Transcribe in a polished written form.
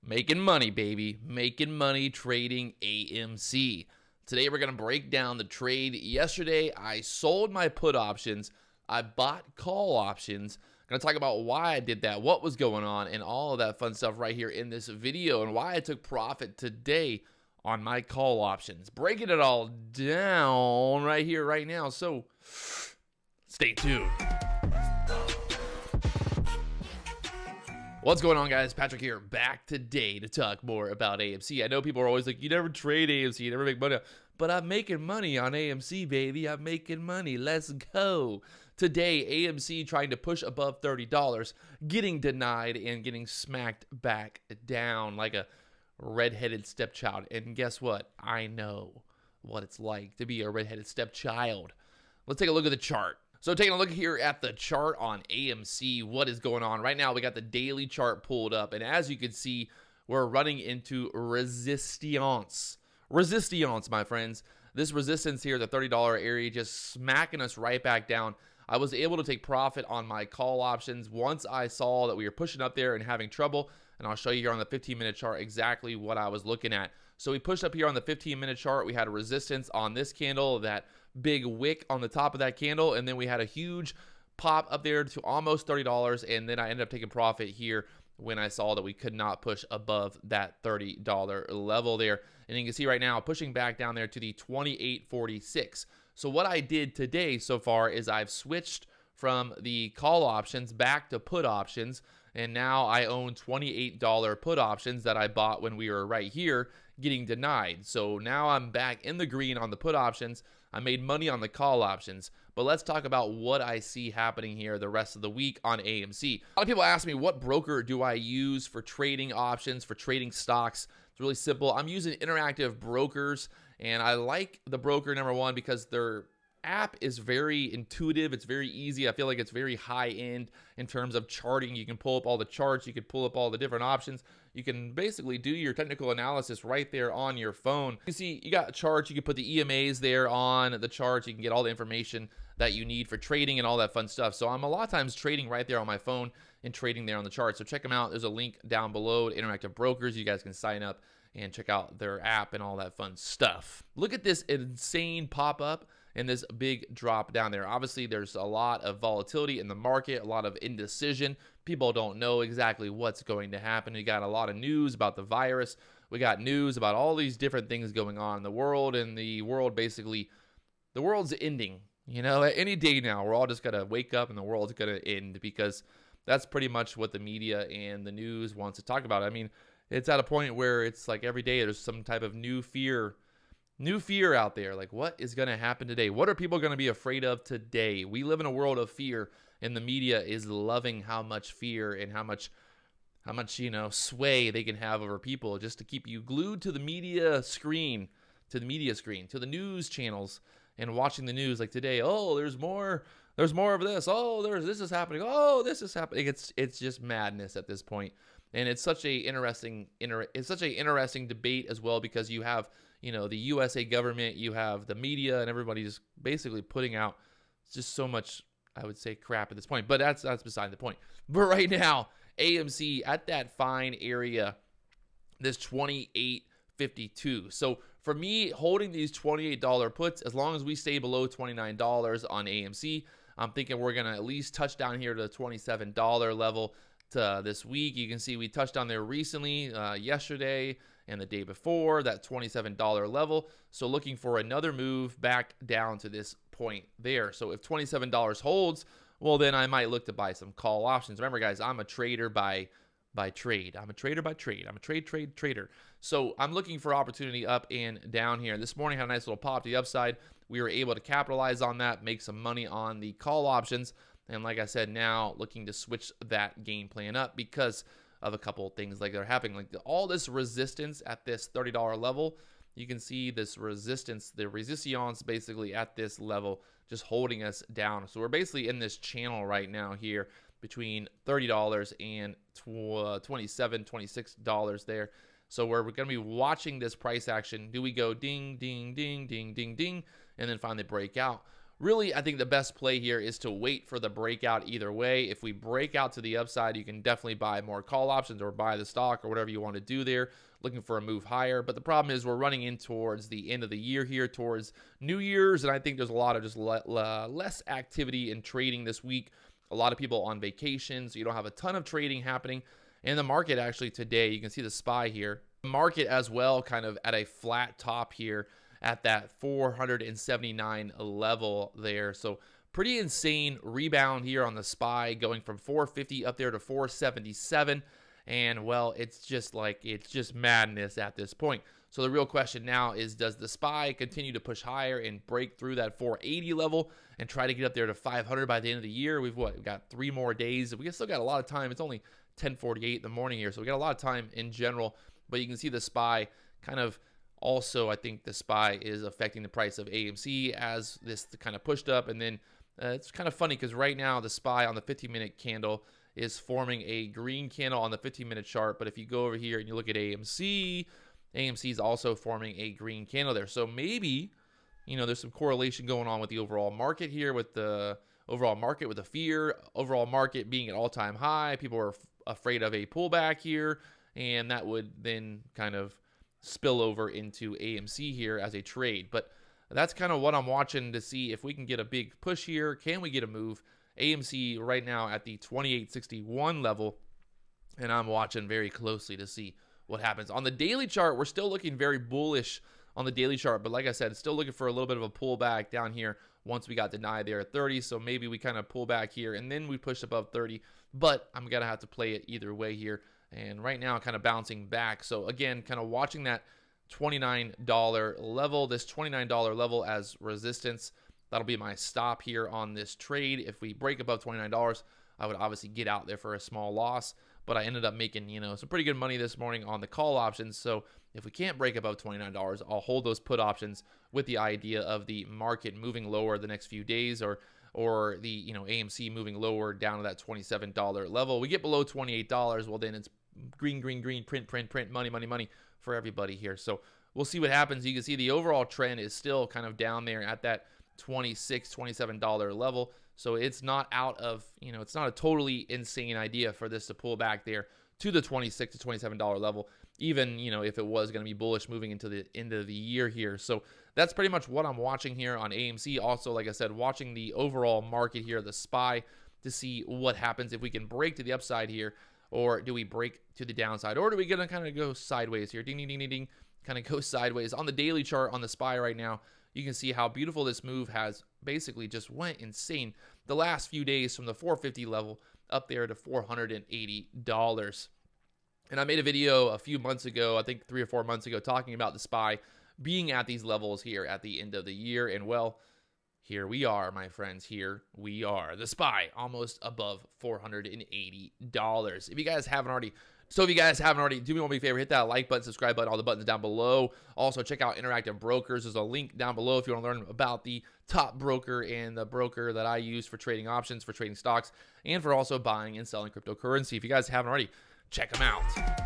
Making money, baby. Making money trading AMC. Today we're going to break down the trade. Yesterday, I sold my put options. I bought call options. I'm going to talk about why I did that, what was going on, and all of that fun stuff right here in this video, and why I took profit today on my call options. Breaking it all down right here, right now. So, stay tuned. What's going on, guys? Patrick here, back today to talk more about AMC. I know people are always like, you never trade AMC, you never make money. But I'm making money on AMC, baby. I'm making money. Let's go. Today, AMC trying to push above $30, getting denied and getting smacked back down like a redheaded stepchild. And guess what? I know what it's like to be a redheaded stepchild. Let's take a look at the chart. So taking a look here at the chart on AMC, what is going on? Right now, we got the daily chart pulled up, and as you can see, we're running into resistance. Resistance, my friends. This resistance here, the $30 area, just smacking us right back down. I was able to take profit on my call options once I saw that we were pushing up there and having trouble, and I'll show you here on the 15-minute chart exactly what I was looking at. So we pushed up here on the 15-minute chart. We had a resistance on this candle, that big wick on the top of that candle, and then we had a huge pop up there to almost $30, and then I ended up taking profit here when I saw that we could not push above that $30 level there. And you can see right now, pushing back down there to the 28.46. So what I did today so far is I've switched from the call options back to put options, and now I own $28 put options that I bought when we were right here getting denied. So now I'm back in the green on the put options. I made money on the call options, but let's talk about what I see happening here the rest of the week on AMC. A lot of people ask me, what broker do I use for trading options, for trading stocks? It's really simple. I'm using Interactive Brokers, and I like the broker, number one, because their app is very intuitive. It's very easy. I feel like it's very high end in terms of charting. You can pull up all the charts. You can pull up all the different options. You can basically do your technical analysis right there on your phone. You see, you got charts. You can put the EMAs there on the charts. You can get all the information that you need for trading and all that fun stuff. So I'm a lot of times trading right there on my phone and trading there on the chart. So check them out. There's a link down below to Interactive Brokers. You guys can sign up and check out their app and all that fun stuff. Look at this insane pop-up and this big drop down there. Obviously, there's a lot of volatility in the market, a lot of indecision. People don't know exactly what's going to happen. We got a lot of news about the virus. We got news about all these different things going on in the world, and the world basically, the world's ending. You know, at any day now, we're all just gonna wake up and the world's gonna end, because that's pretty much what the media and the news wants to talk about. I mean, it's at a point where it's like every day there's some type of new fear out there. Like, what is going to happen today? What are people going to be afraid of today? We live in a world of fear, and the media is loving how much fear and how much sway they can have over people, just to keep you glued to the media screen, to the news channels, and watching the news. Like today, oh, there's more of this. Oh, this is happening. Oh, this is happening. It's just madness at this point. And it's such a interesting debate as well, because you have, the USA government, you have the media, and everybody's basically putting out just so much, I would say, crap at this point. But that's beside the point. But right now, AMC at that fine area, this 28.52. So for me, holding these $28 puts, as long as we stay below $29 on AMC, I'm thinking we're going to at least touch down here to the $27 level this week. You can see we touched on there recently, yesterday and the day before, that $27 level. So looking for another move back down to this point there. So if $27 holds, well, then I might look to buy some call options. Remember, guys, I'm a trader by trade. I'm a trader by trade. I'm a trader. So I'm looking for opportunity up and down here. This morning had a nice little pop to the upside. We were able to capitalize on that, make some money on the call options. And like I said, now looking to switch that game plan up because of a couple of things like that are happening. Like all this resistance at this $30 level, you can see this resistance, the resistance basically at this level, just holding us down. So we're basically in this channel right now here between $30 and $27, $26 there. So we're going to be watching this price action. Do we go ding, ding, ding, ding, ding, ding, and then finally break out? really, I think the best play here is to wait for the breakout either way. If we break out to the upside, you can definitely buy more call options or buy the stock or whatever you want to do there, looking for a move higher. But the problem is we're running in towards the end of the year here, towards New Year's, and I think there's a lot of just less activity in trading this week. A lot of people on vacation, so you don't have a ton of trading happening. And the market actually today, you can see the SPY here. The market as well kind of at a flat top here at that 479 level there. So pretty insane rebound here on the SPY, going from 450 up there to 477. And well, it's just madness at this point. So the real question now is, does the SPY continue to push higher and break through that 480 level and try to get up there to 500 by the end of the year? We've got 3 more days. We still got a lot of time. It's only 10:48 in the morning here, so we got a lot of time in general. But you can see the SPY kind of also, I think the SPY is affecting the price of AMC as this kind of pushed up. And then it's kind of funny because right now the SPY on the 15-minute candle is forming a green candle on the 15-minute chart. But if you go over here and you look at AMC, AMC is also forming a green candle there. So maybe, there's some correlation going on with the overall market here, with the overall market, with the fear, overall market being at all-time high. People are afraid of a pullback here, and that would then kind of spill over into AMC here as a trade. But that's kind of what I'm watching to see if we can get a big push here. Can we get a move? AMC right now at the 2861 level, and I'm watching very closely to see what happens. On the daily chart, we're still looking very bullish on the daily chart, but like I said, still looking for a little bit of a pullback down here once we got denied there at 30. So maybe we kind of pull back here and then we push above 30, but I'm gonna have to play it either way here. And right now kind of bouncing back. So again, kind of watching that $29 level, this $29 level as resistance. That'll be my stop here on this trade. If we break above $29, I would obviously get out there for a small loss, but I ended up making, some pretty good money this morning on the call options. So if we can't break above $29, I'll hold those put options with the idea of the market moving lower the next few days, or the, AMC moving lower down to that $27 level. We get below $28, well, then it's green, print, money for everybody here. So we'll see what happens. You can see the overall trend is still kind of down there at that $27 level. So it's not out of, it's not a totally insane idea for this to pull back there to the $26 to $27 level, even, if it was going to be bullish moving into the end of the year here. So that's pretty much what I'm watching here on AMC. Also, like I said, watching the overall market here, the SPY, to see what happens if we can break to the upside here, or do we break to the downside, or do we gonna kind of go sideways here? Ding, ding, ding, ding, ding, kind of go sideways. On the daily chart on the SPY right now, you can see how beautiful this move has basically just went insane the last few days from the 450 level up there to $480. And I made a video a few months ago, I think 3 or 4 months ago, talking about the SPY being at these levels here at the end of the year. And well, here we are, my friends. Here we are. The SPY almost above $480. If you guys haven't already, do me one big favor, hit that like button, subscribe button, all the buttons down below. Also, check out Interactive Brokers. There's a link down below if you want to learn about the top broker and the broker that I use for trading options, for trading stocks, and for also buying and selling cryptocurrency. If you guys haven't already, check them out.